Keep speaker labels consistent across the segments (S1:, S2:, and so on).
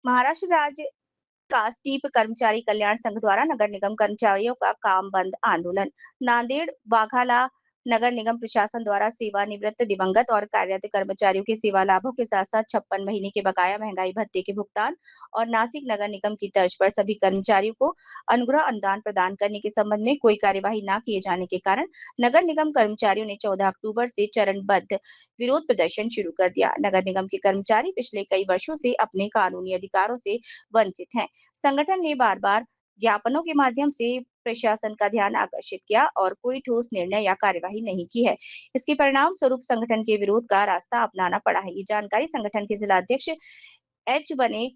S1: महाराष्ट्र राज्य कास्टीप कर्मचारी कल्याण संघ द्वारा नगर निगम कर्मचारियों का काम बंद आंदोलन। नांदेड़ वाघाला नगर निगम प्रशासन द्वारा सेवानिवृत्त दिवंगत और कार्यरत कर्मचारियों के सेवा लाभों के साथ साथ 56 महीने के बकाया महंगाई भत्ते के भुगतान और नासिक नगर निगम की तर्ज पर सभी कर्मचारियों को अनुग्रह अनुदान प्रदान करने के संबंध में कोई कार्यवाही न किए जाने के कारण नगर निगम कर्मचारियों ने 14 अक्टूबर से चरणबद्ध विरोध प्रदर्शन शुरू कर दिया। नगर निगम के कर्मचारी पिछले कई वर्षों से अपने कानूनी अधिकारों से वंचित हैं। संगठन ने बार बार ज्ञापनों के माध्यम से प्रशासन का ध्यान आकर्षित किया और कोई ठोस निर्णय या कार्यवाही नहीं की है। इसके परिणाम स्वरूप संगठन के विरोध का रास्ता अपनाना पड़ा है। ये जानकारी संगठन के जिला अध्यक्ष एच बने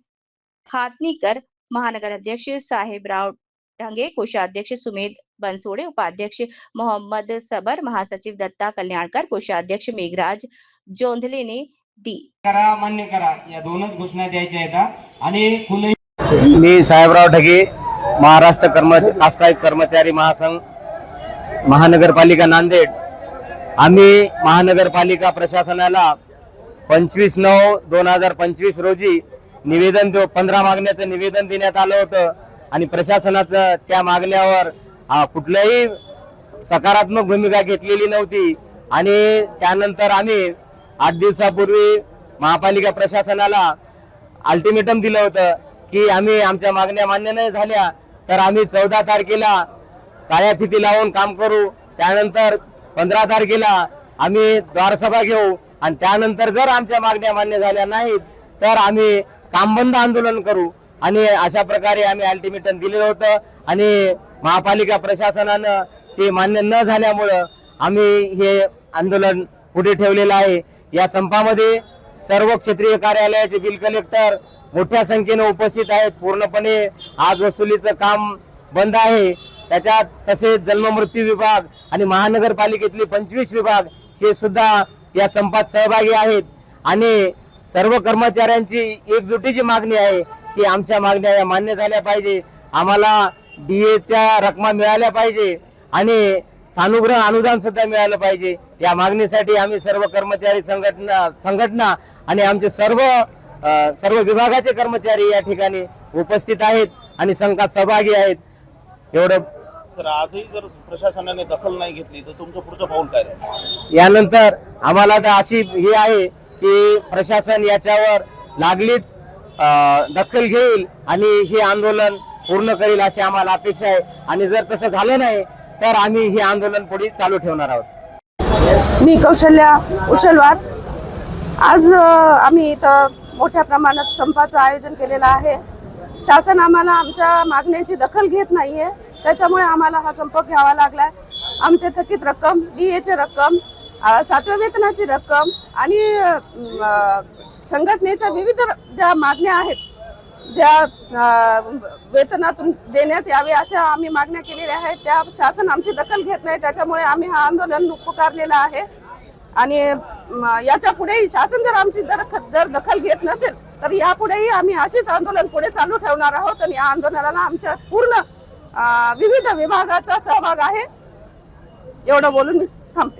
S1: खातनीकर, महानगर अध्यक्ष साहेब राव ढंगे, कोषाध्यक्ष सुमेध बंसोड़े, उपाध्यक्ष मोहम्मद सबर, महासचिव दत्ता कल्याणकर, कोषाध्यक्ष मेघराज जोंधले ने दी।
S2: करा मान्य करा या दोनच घोषणा द्यायच्या आहेत आणि कुणी
S3: मी साहेबराव ढगे, महाराष्ट्र कर्मचारी महासंघ, महानगरपालिका नांदेड। आम्ही महानगरपालिका प्रशासनाला 25/9/2025 रोजी निवेदन 15 मागण्याचं निवेदन देण्यात आलं होतं आणि प्रशासनाचं त्या मागण्यावर कुठल्याही सकारात्मक भूमिका घेतलेली नव्हती। आणि त्यानंतर आम्ही 8 दिवसापूर्वी महापालिका प्रशासनाला अल्टिमेटम दिलं होतं की आम्ही आमच्या मागण्या मान्य नाही झाल्या तर आम्ही 14 तारखेला काळ्या फिती लावून काम करू। त्यानंतर 15 तारखेला आम्ही द्वारसभा घेऊ आणि त्यानंतर जर आमच्या मागण्या मान्य झाल्या नाहीत तर आम्ही कामबंद आंदोलन करू। आणि अशा प्रकारे आम्ही अल्टिमेटम दिलेलं होतं आणि महापालिका प्रशासनानं ते मान्य न झाल्यामुळे आम्ही हे आंदोलन पुढे ठेवलेलं आहे। या संपामध्ये सर्व क्षेत्रीय कार्यालयाचे बिल कलेक्टर मोठ्या संख्येने उपस्थित आहेत। पूर्णपणे आज वसुलीचं काम बंद आहे। त्याच्यात तसेच जन्ममृत्यू विभाग आणि महानगरपालिकेतले 25 विभाग हे सुद्धा या संपात सहभागी आहेत। आणि सर्व कर्मचाऱ्यांची एकजुटीची मागणी आहे की आमच्या मागण्या या मान्य झाल्या पाहिजे, आम्हाला डीएच्या रकमा मिळाल्या पाहिजे आणि सानुग्रह अनुदान सुद्धा मिळालं पाहिजे। या मागणीसाठी आम्ही सर्व कर्मचारी संघटना आणि आमचे सर्व विभागाचे कर्मचारी या ठिकाणी उपस्थित आहेत आणि संघात सहभागी आहेत। एवढं
S4: सर, आजही जर प्रशासनाने दखल नाही घेतली तर तुमचं पुढचं पाऊल काय राहील?
S3: यानंतर आम्हाला तर अशी हे आहे की प्रशासन याच्यावर लागलीच दखल घेईल आणि हे आंदोलन पूर्ण करेल अशी आम्हाला अपेक्षा आहे। आणि जर तसं झालं नाही तर आम्ही हे आंदोलन पुढे चालू ठेवणार आहोत।
S5: मी कौशल्या उचलवार। आज आम्ही इथं मोठ्या प्रमाणात संपाचं आयोजन केलेलं आहे। शासन आम्हाला आमच्या मागण्यांची दखल घेत नाहीये, त्याच्यामुळे आम्हाला हा संप घ्यावा लागलाय। आमच्या थकीत रक्कम, डीएची रक्कम, 7व्या वेतनाची रक्कम आणि संघटनेच्या विविध ज्या मागण्या आहेत, ज्या वेतनातून देण्यात यावे अशा आम्ही मागण्या केलेल्या आहेत, त्या शासन आमची दखल घेत नाही। त्याच्यामुळे आम्ही हा आंदोलन पुकारलेला आहे। आणि याच्या पुढेही शासन जर आमची जर दखल घेत नसेल तर यापुढेही आम्ही असेच आंदोलन पुढे चालू ठेवणार आहोत। आणि या आंदोलनाला आमच्या पूर्ण विविध विभागाचा सहभाग आहे। एवढं बोलून मी थांबते।